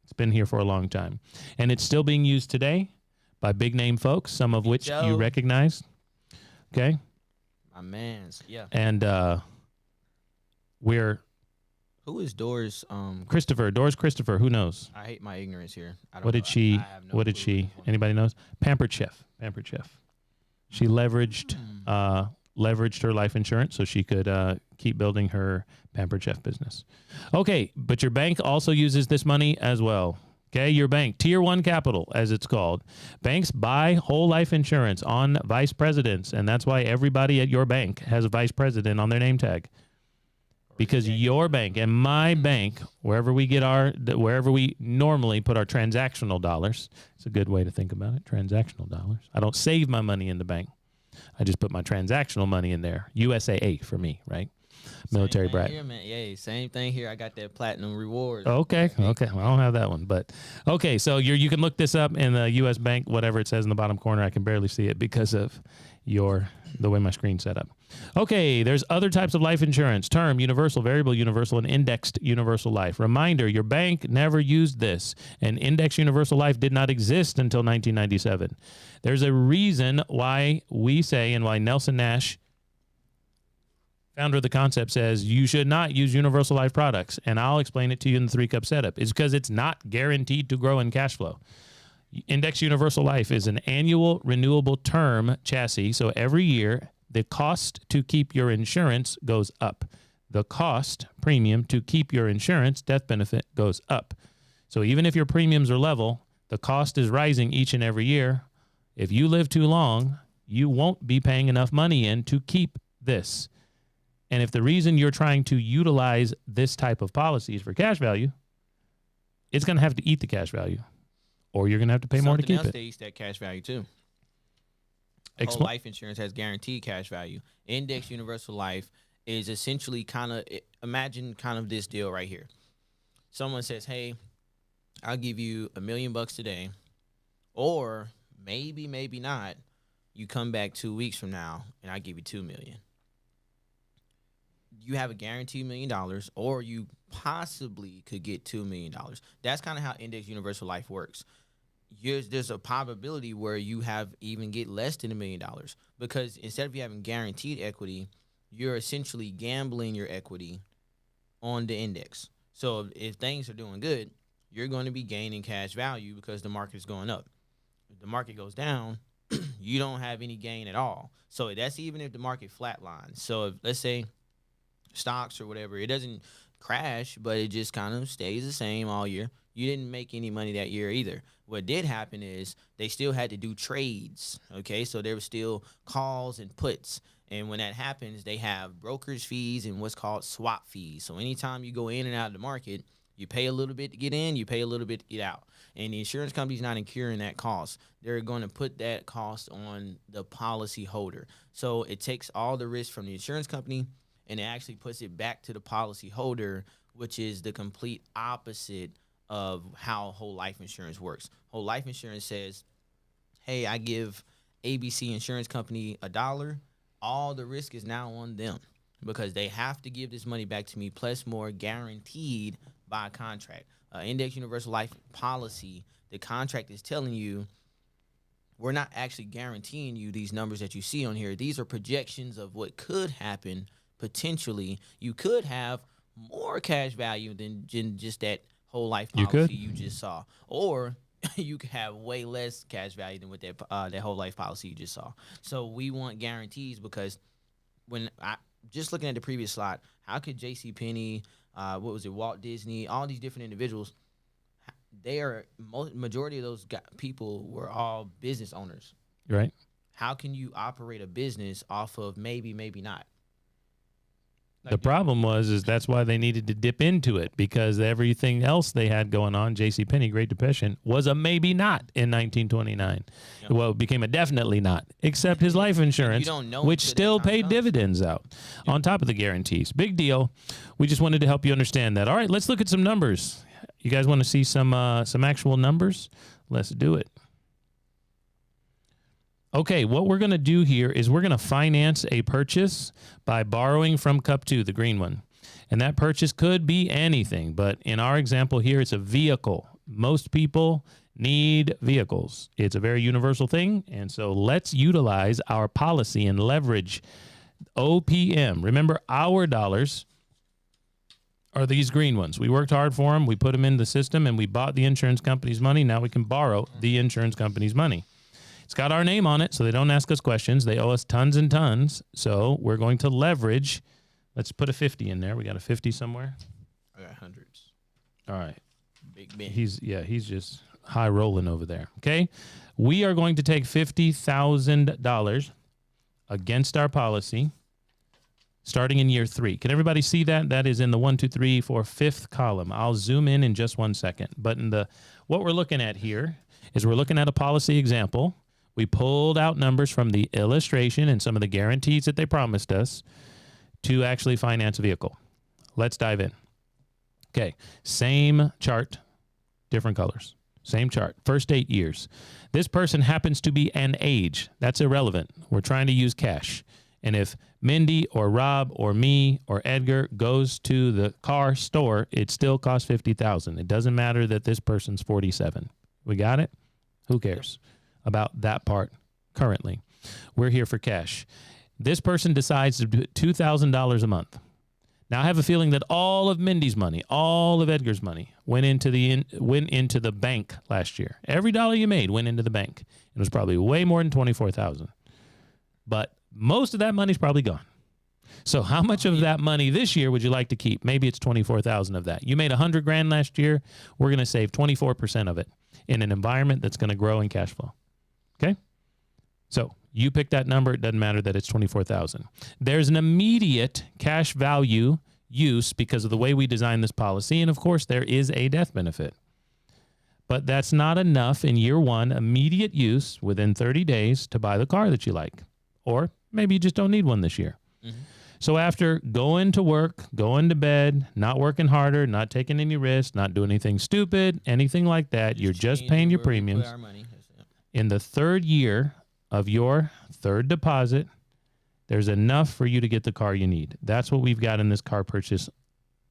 It's been here for a long time. And it's still being used today by big name folks, some of which you recognize. Okay? My man's, yeah. And who is Doris? Doris Christopher. Who knows? I hate my ignorance here. What did she? Anybody knows? Pampered Chef. She leveraged her life insurance so she could keep building her Pampered Chef business. Okay, but your bank also uses this money as well. Okay, your bank, Tier 1 Capital, as it's called. Banks buy whole life insurance on vice presidents, and that's why everybody at your bank has a vice president on their name tag. Because your bank and my bank, wherever we normally put our transactional dollars, it's a good way to think about it, transactional dollars. I don't save my money in the bank. I just put my transactional money in there. USAA for me, right? military brat. Here, man. Yeah, same thing here. I got that platinum rewards. Okay. Well, I don't have that one, but okay. So you can look this up in the U.S. Bank, whatever it says in the bottom corner. I can barely see it because of the way my screen's set up. Okay, there's other types of life insurance: term, universal, variable universal, and indexed universal life. Reminder, your bank never used this, and indexed universal life did not exist until 1997. There's a reason why we say, and why Nelson Nash, founder of the concept, says you should not use universal life products, and I'll explain it to you in the 3-cup setup. It's because it's not guaranteed to grow in cash flow. Index universal life is an annual renewable term chassis, so every year the cost to keep your insurance goes up. The cost premium to keep your insurance death benefit goes up. So even if your premiums are level, the cost is rising each and every year. If you live too long, you won't be paying enough money in to keep this. And if the reason you're trying to utilize this type of policy is for cash value, it's going to have to eat the cash value, or you're going to have to pay more to keep it. They eat that cash value too. Whole life insurance has guaranteed cash value. Index universal life is essentially imagine this deal right here. Someone says, hey, I'll give you $1 million today, or maybe not. You come back 2 weeks from now and I give you $2 million. You have a guaranteed $1 million, or you possibly could get $2 million. That's kind of how index universal life works. There's a probability where you get less than $1 million, because instead of you having guaranteed equity, you're essentially gambling your equity on the index. So if things are doing good, you're going to be gaining cash value because the market is going up. If the market goes down, you don't have any gain at all. So that's even if the market flatlines. So if, let's say, stocks or whatever, it doesn't crash, but it just kind of stays the same all year. You didn't make any money that year either. What did happen is they still had to do trades, okay? So there were still calls and puts. And when that happens, they have brokerage fees and what's called swap fees. So anytime you go in and out of the market, you pay a little bit to get in, you pay a little bit to get out. And the insurance company's not incurring that cost. They're going to put that cost on the policy holder. So it takes all the risk from the insurance company, and it actually puts it back to the policy holder, which is the complete opposite of how whole life insurance works. Whole life insurance says, hey, I give ABC insurance company $1. All the risk is now on them because they have to give this money back to me, plus more, guaranteed by contract. Index universal life policy, the contract is telling you, we're not actually guaranteeing you these numbers that you see on here. These are projections of what could happen potentially. You could have more cash value than just that whole life policy you just saw, or you could have way less cash value than with that whole life policy you just saw. So we want guarantees, because when I just looking at the previous slide, how could JCPenney, Walt Disney, all these different individuals, majority of those people were all business owners, right? How can you operate a business off of maybe not? The problem is that's why they needed to dip into it, because everything else they had going on, JCPenney, Great Depression, was a maybe not in 1929. Yep. Well, it became a definitely not, except his life insurance, which still paid dividends out on top of the guarantees. Big deal. We just wanted to help you understand that. All right, let's look at some numbers. You guys want to see some actual numbers? Let's do it. Okay, what we're going to do here is we're going to finance a purchase by borrowing from Cup 2, the green one. And that purchase could be anything, but in our example here, it's a vehicle. Most people need vehicles. It's a very universal thing, and so let's utilize our policy and leverage OPM. Remember, our dollars are these green ones. We worked hard for them, we put them in the system, and we bought the insurance company's money. Now we can borrow the insurance company's money. It's got our name on it, so they don't ask us questions. They owe us tons and tons, so we're going to leverage. Let's put a 50 in there. We got a 50 somewhere? I got hundreds. All right. Big Ben. He's just high rolling over there, okay? We are going to take $50,000 against our policy starting in year 3. Can everybody see that? That is in the 1, 2, 3, 4, 5th column. I'll zoom in just 1 second. But what we're looking at here is we're looking at a policy example. We pulled out numbers from the illustration and some of the guarantees that they promised us to actually finance a vehicle. Let's dive in. Okay, same chart, different colors. Same chart, first 8 years. This person happens to be an age. That's irrelevant. We're trying to use cash. And if Mindy or Rob or me or Edgar goes to the car store, it still costs $50,000. It doesn't matter that this person's 47. We got it? Who cares about that part currently? We're here for cash. This person decides to do $2,000 a month. Now, I have a feeling that all of Mindy's money, all of Edgar's money went into the bank last year. Every dollar you made went into the bank. It was probably way more than $24,000. But most of that money's probably gone. So how much of that money this year would you like to keep? Maybe it's $24,000 of that. You made $100,000 last year. We're going to save 24% of it in an environment that's going to grow in cash flow. Okay? So you pick that number. It doesn't matter that it's $24,000. There's an immediate cash value use because of the way we design this policy. And of course, there is a death benefit. But that's not enough in year one, immediate use within 30 days to buy the car that you like. Or maybe you just don't need one this year. Mm-hmm. So after going to work, going to bed, not working harder, not taking any risks, not doing anything stupid, anything like that, you're just paying your premiums. In the third year of your third deposit, there's enough for you to get the car you need. That's what we've got in this car purchase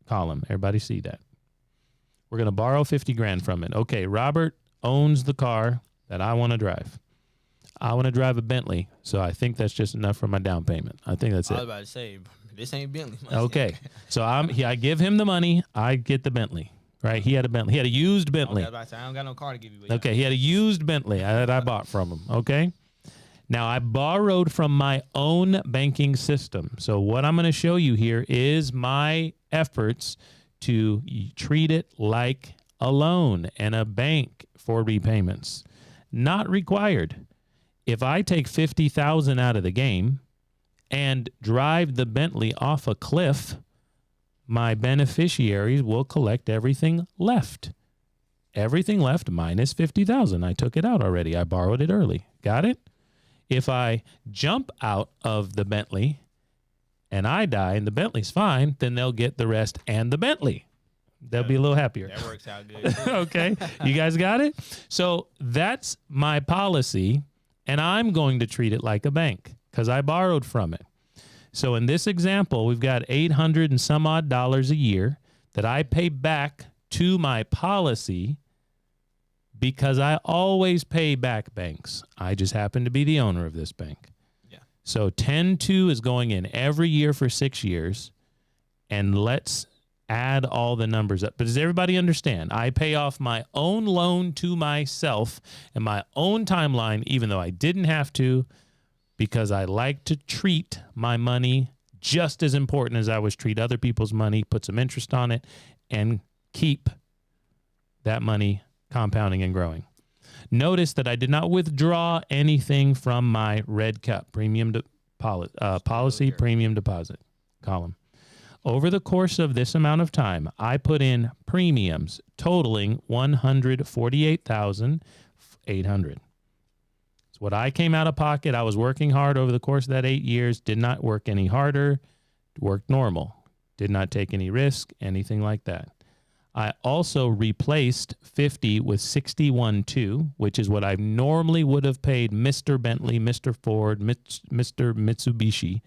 column. Everybody see that? We're going to borrow $50,000 from it. Okay, Robert owns the car that I want to drive. I want to drive a Bentley, so I think that's just enough for my down payment. I think that's it. I was about to say, this ain't Bentley. Okay, so I give him the money. I get the Bentley, right? He had a Bentley. He had a used Bentley. I was about to say, I don't got no car to give you. Okay, he had a used Bentley that I bought from him, okay? Now, I borrowed from my own banking system. So what I'm going to show you here is my efforts to treat it like a loan and a bank for repayments. Not required. If I take $50,000 out of the game and drive the Bentley off a cliff, my beneficiaries will collect everything left. Everything left minus $50,000. I took it out already. I borrowed it early. Got it? If I jump out of the Bentley and I die and the Bentley's fine, then they'll get the rest and the Bentley. They'll be a little happier. That works out good. Okay. You guys got it? So that's my policy. And I'm going to treat it like a bank because I borrowed from it. So in this example, we've got $800 and some odd a year that I pay back to my policy because I always pay back banks. I just happen to be the owner of this bank. Yeah. So 10-2 is going in every year for 6 years. And let's add all the numbers up. But does everybody understand? I pay off my own loan to myself and my own timeline, even though I didn't have to, because I like to treat my money just as important as I was treat other people's money, put some interest on it, and keep that money compounding and growing. Notice that I did not withdraw anything from my red cup, policy premium deposit column. Over the course of this amount of time, I put in premiums totaling $148,800. It's what I came out of pocket. I was working hard over the course of that 8 years, did not work any harder, worked normal, did not take any risk, anything like that. I also replaced 50 with 61.2, which is what I normally would have paid Mr. Bentley, Mr. Ford, Mr. Mitsubishi,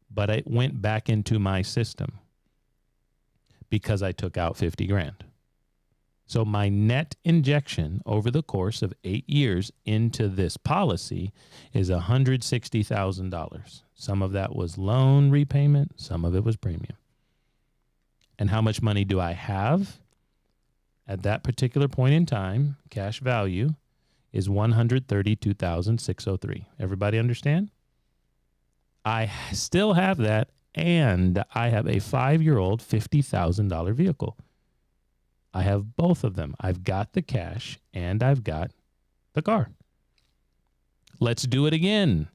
but it went back into my system because I took out $50,000. So my net injection over the course of 8 years into this policy is $160,000. Some of that was loan repayment, some of it was premium. And how much money do I have at that particular point in time? Cash value is $132,603. Everybody understand? I still have that, and I have a 5-year-old $50,000 vehicle. I have both of them. I've got the cash, and I've got the car. Let's do it again.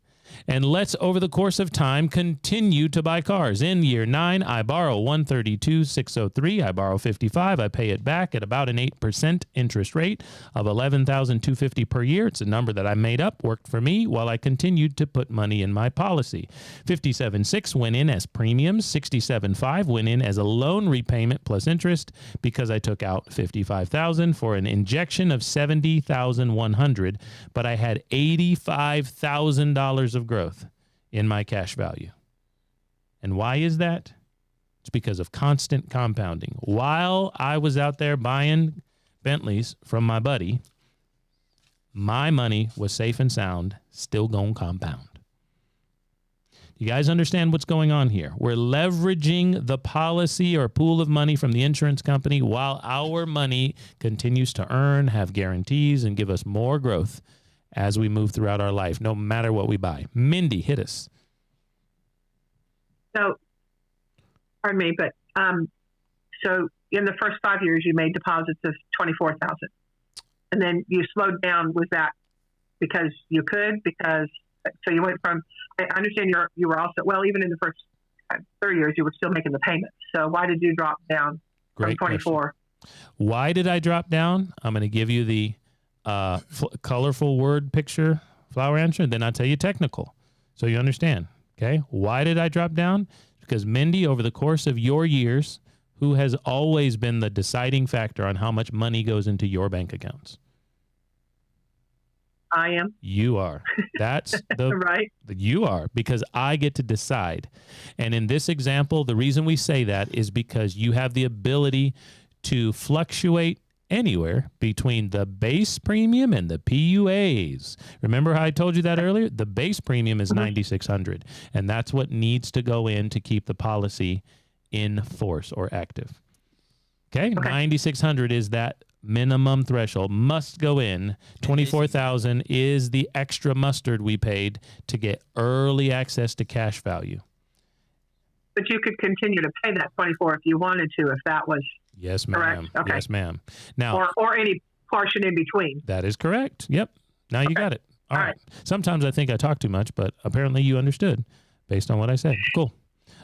And let's, over the course of time, continue to buy cars. In year 9, I borrow $132,603. I borrow $55. I pay it back at about an 8% interest rate of $11,250 per year. It's a number that I made up, worked for me, while I continued to put money in my policy. $57,600 went in as premiums. $67,500 went in as a loan repayment plus interest because I took out $55,000 for an injection of $70,100, but I had $85,000 of growth in my cash value. And why is that? It's because of constant compounding. While I was out there buying Bentleys from my buddy, my money was safe and sound, still going to compound. You guys understand what's going on here? We're leveraging the policy or pool of money from the insurance company while our money continues to earn, have guarantees, and give us more growth as we move throughout our life, no matter what we buy. Mindy, hit us. So, pardon me, but so in the first 5 years, you made deposits of $24,000, and then you slowed down. Was that because you could? So you went from, I understand you were also, well, even in the first 3 years, you were still making the payments. So why did you drop down from 24? Question. Why did I drop down? I'm going to give you the colorful word picture flower answer, and then I'll tell you technical so you understand. Okay. Why did I drop down? Because Mindy, over the course of your years, who has always been the deciding factor on how much money goes into your bank accounts? I am. You are. That's the right. You are, because I get to decide. And in this example, the reason we say that is because you have the ability to fluctuate anywhere between the base premium and the PUAs. Remember how I told you that earlier? The base premium is $9,600, and that's what needs to go in to keep the policy in force or active. Okay. $9,600 is that minimum threshold, must go in. $24,000 is the extra mustard we paid to get early access to cash value. But you could continue to pay that 24 if you wanted to, if that was yes, ma'am. Correct. Okay. Yes, ma'am. Now, or any portion in between. That is correct. Yep. Now you got it. All right. Sometimes I think I talk too much, but apparently you understood based on what I said. Cool.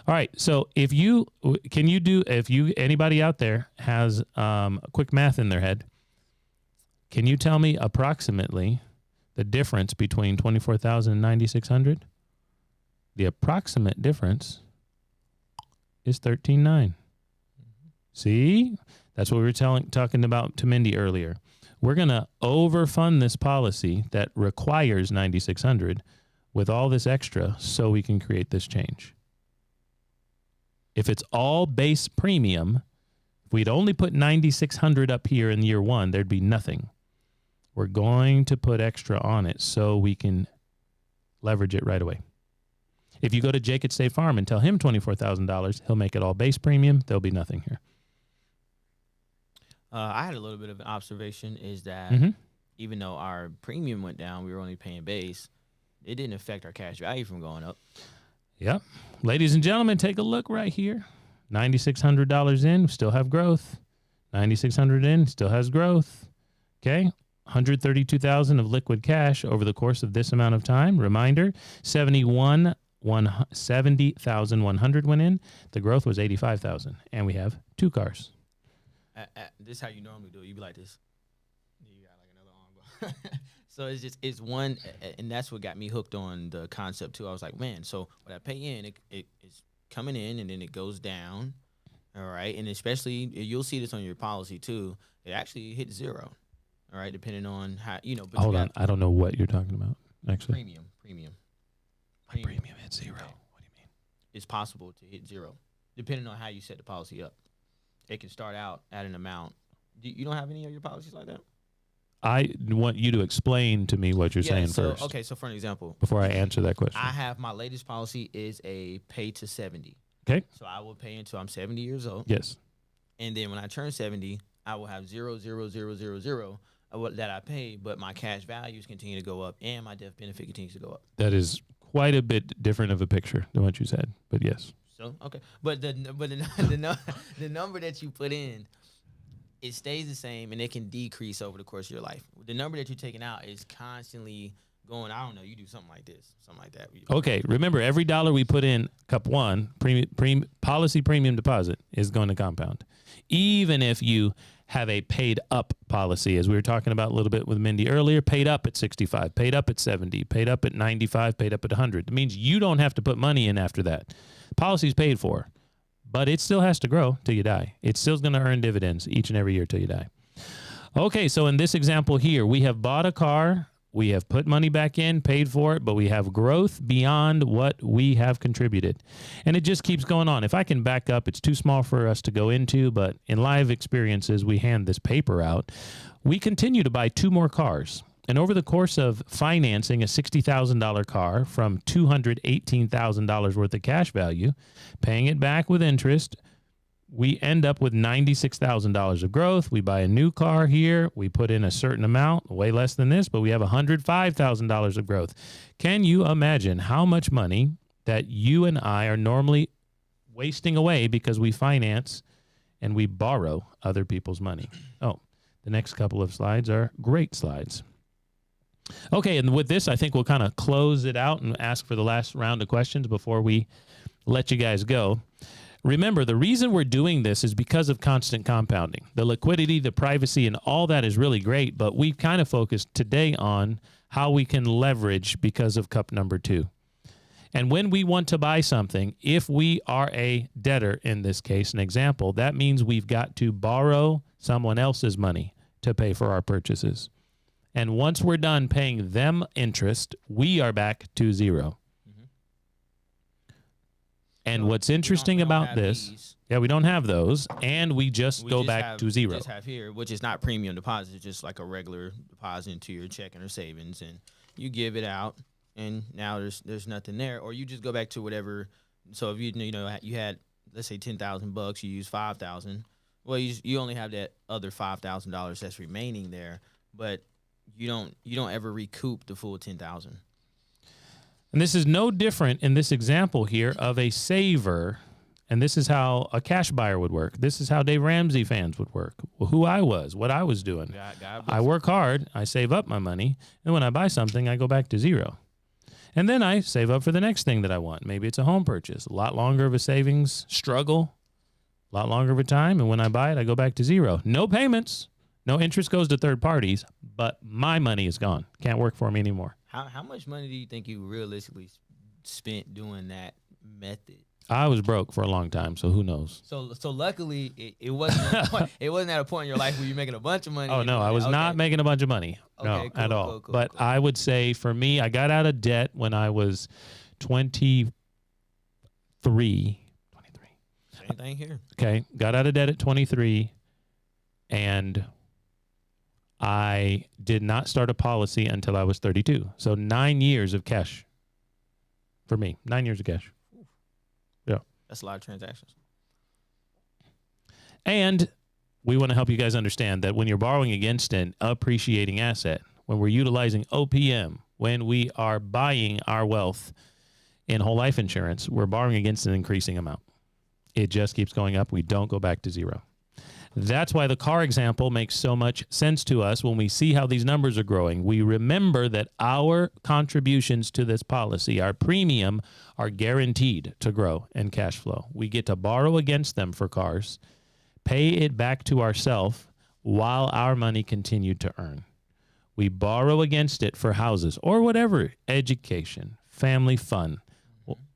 All right. So if anybody out there has quick math in their head, can you tell me approximately the difference between 24,000 and 9,600? The approximate difference is 13,900. See, that's what we were talking about to Mindy earlier. We're going to overfund this policy that requires 9,600 with all this extra so we can create this change. If it's all base premium, if we'd only put 9,600 up here in year 1, there'd be nothing. We're going to put extra on it so we can leverage it right away. If you go to Jake at State Farm and tell him $24,000, he'll make it all base premium. There'll be nothing here. I had a little bit of an observation is that even though our premium went down, we were only paying base. It didn't affect our cash value from going up. Yep. Ladies and gentlemen, take a look right here. $9,600 in, still have growth. 9,600 in, still has growth. Okay. 132,000 of liquid cash over the course of this amount of time. Reminder, 70,100 went in. The growth was 85,000, and we have 2 cars. This is how you normally do it. You be like this. You got like another arm. So it's one, and that's what got me hooked on the concept too. I was like, man, so what I pay in, it's coming in and then it goes down. All right. And especially you'll see this on your policy too. It actually hits 0. All right. Depending on how, but hold on. I don't know what you're talking about. Actually. Premium. My premium hits 0. What do you mean? It's possible to hit 0 depending on how you set the policy up. It can start out at an amount. You don't have any of your policies like that? I want you to explain to me what you're saying first. Okay, so for an example. Before I answer that question. I have my latest policy is a pay to 70. Okay. So I will pay until I'm 70 years old. Yes. And then when I turn 70, I will have 0,000 that I pay, but my cash values continue to go up and my death benefit continues to go up. That is quite a bit different of a picture than what you said, but yes. So, okay. But the number that you put in, it stays the same and it can decrease over the course of your life. The number that you're taking out is constantly going, I don't know, you do something like this, something like that. Okay, remember, every dollar we put in cup one, policy premium deposit is going to compound. Even if you have a paid up policy, as we were talking about a little bit with Mindy earlier, paid up at 65, paid up at 70, paid up at 95, paid up at 100. It means you don't have to put money in after that. Policy's paid for, but it still has to grow till you die. It's still going to earn dividends each and every year till you die. Okay, so in this example here, we have bought a car, we have put money back in, paid for it, but we have growth beyond what we have contributed. And it just keeps going on. If I can back up, it's too small for us to go into, but in live experiences, we hand this paper out. We continue to buy 2 more cars. And over the course of financing a $60,000 car from $218,000 worth of cash value, paying it back with interest, we end up with $96,000 of growth. We buy a new car here. We put in a certain amount, way less than this, but we have $105,000 of growth. Can you imagine how much money that you and I are normally wasting away because we finance and we borrow other people's money? Oh, the next couple of slides are great slides. Okay, and with this, I think we'll kind of close it out and ask for the last round of questions before we let you guys go. Remember, the reason we're doing this is because of constant compounding. The liquidity, the privacy, and all that is really great, but we've kind of focused today on how we can leverage because of cup number 2. And when we want to buy something, if we are a debtor in this case, an example, that means we've got to borrow someone else's money to pay for our purchases. And once we're done paying them interest, we are back to zero. And what's interesting about this, we don't have those, and we just go back to zero. We just have here, which is not premium deposit, it's just like a regular deposit into your checking or savings, and you give it out, and now there's nothing there, or you just go back to whatever. So if you had, let's say $10,000, you use 5,000. Well, you only have that other $5,000 that's remaining there, but you don't ever recoup the full 10,000. And this is no different in this example here of a saver. And this is how a cash buyer would work. This is how Dave Ramsey fans would work. Who I was, what I was doing. I work hard, I save up my money, and when I buy something, I go back to zero. And then I save up for the next thing that I want. Maybe it's a home purchase. A lot longer of a savings struggle, a lot longer of a time, and when I buy it, I go back to zero. No payments, no interest goes to third parties, but my money is gone. Can't work for me anymore. How much money do you think you realistically spent doing that method? I was broke for a long time, so who knows? So luckily it wasn't at a point, it wasn't at a point in your life where you're making a bunch of money. Oh no, I was not making a bunch of money. No, at all. But I would say for me, I got out of debt when I was 23. Same thing here. Okay, got out of debt at 23, and I did not start a policy until I was 32. So 9 years of cash for me. 9 years of cash. Yeah. That's a lot of transactions. And we want to help you guys understand that when you're borrowing against an appreciating asset, when we're utilizing OPM, when we are buying our wealth in whole life insurance, we're borrowing against an increasing amount. It just keeps going up. We don't go back to zero. That's why the car example makes so much sense to us when we see how these numbers are growing. We remember that our contributions to this policy, our premium, are guaranteed to grow in cash flow. We get to borrow against them for cars, pay it back to ourselves while our money continued to earn. We borrow against it for houses or whatever, education, family fun,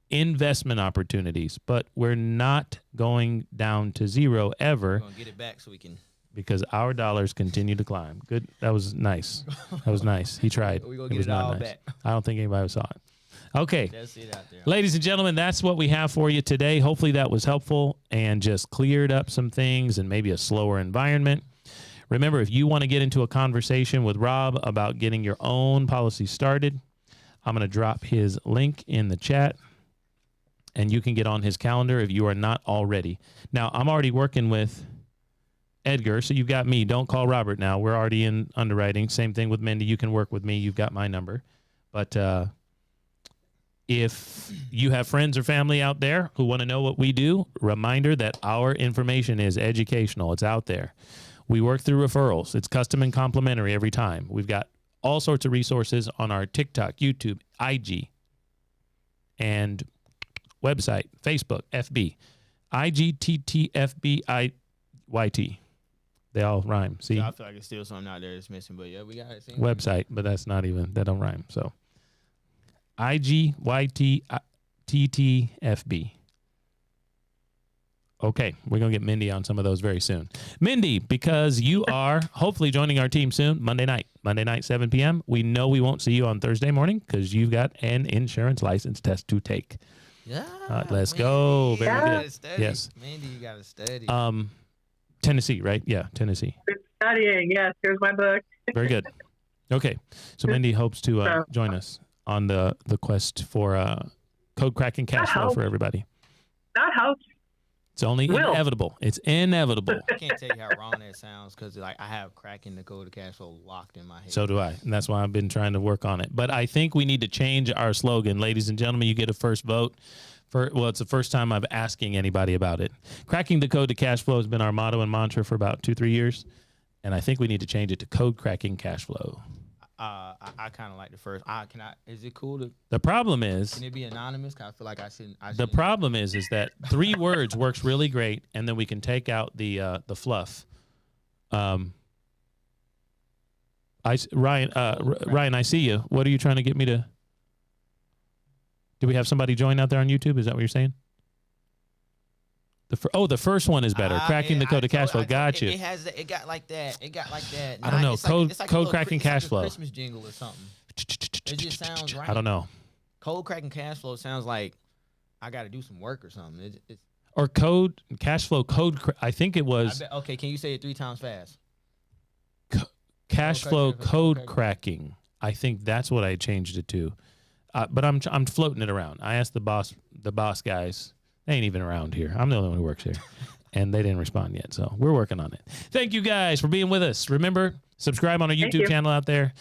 investment opportunities, but we're not going down to zero ever. We're going to get it back so we can. Because our dollars continue to climb. Good. That was nice. That was nice. He tried. We're going to get it all back. I don't think anybody saw it. Okay. Just see it out there. Ladies and gentlemen, that's what we have for you today. Hopefully that was helpful and just cleared up some things and maybe a slower environment. Remember, if you want to get into a conversation with Rob about getting your own policy started, I'm going to drop his link in the chat. And you can get on his calendar if you are not already. Now, I'm already working with Edgar, so you've got me. Don't call Robert now. We're already in underwriting. Same thing with Mindy. You can work with me. You've got my number. But if you have friends or family out there who want to know what we do, reminder that our information is educational. It's out there. We work through referrals. It's custom and complimentary every time. We've got all sorts of resources on our TikTok, YouTube, IG, and website, Facebook, FB, IGTTFBIYT. They all rhyme. See, I feel like it's still something out there that's missing, but yeah, we got it. Website, but that's not even, that don't rhyme. So IGYTTFB. Okay, we're going to get Mindy on some of those very soon. Mindy, because you are hopefully joining our team soon, Monday night, 7 p.m. We know we won't see you on Thursday morning because you've got an insurance license test to take. Yeah. Let's go. Very good. Study. Yes. Mandy, you got to study. Tennessee, right? Yeah, Tennessee. Studying, yes. Here's my book. Very good. Okay, so Mindy hopes to join us on the quest for code cracking cash flow for everybody. Not hope. It's only inevitable. It's inevitable. I can't tell you how wrong that sounds because like I have cracking the code of cash flow locked in my head. So do I, and that's why I've been trying to work on it. But I think we need to change our slogan, ladies and gentlemen. You get a first vote. It's the first time I'm asking anybody about it. Cracking the code to cash flow has been our motto and mantra for about 2-3 years, and I think we need to change it to code cracking cash flow. I kind of like the first. Is it cool to? The problem is. Can it be anonymous? Cause I feel like I shouldn't. The problem is that 3 words works really great, and then we can take out the fluff. Ryan, I see you. What are you trying to get me to? Do we have somebody join out there on YouTube? Is that what you're saying? The first one is better. Cracking the code of cash flow. Got you. It got like that. I don't know. Code like cracking cash flow. Christmas jingle or something. It just sounds right. I don't know. Code cracking cash flow sounds like I got to do some work or something. Or code cash flow code. I think it was. Okay, can you say it 3 times fast? Cash flow code cracking. I think that's what I changed it to. But I'm floating it around. I asked the boss guys. They ain't even around here. I'm the only one who works here. And they didn't respond yet. So we're working on it. Thank you guys for being with us. Remember, subscribe on our YouTube channel out there.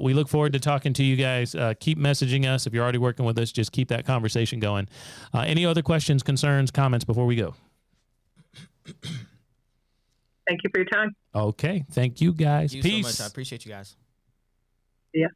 We look forward to talking to you guys. Keep messaging us. If you're already working with us, just keep that conversation going. Any other questions, concerns, comments before we go? Thank you for your time. Okay. Thank you guys. Thank you Peace. so much. I appreciate you guys. Yeah.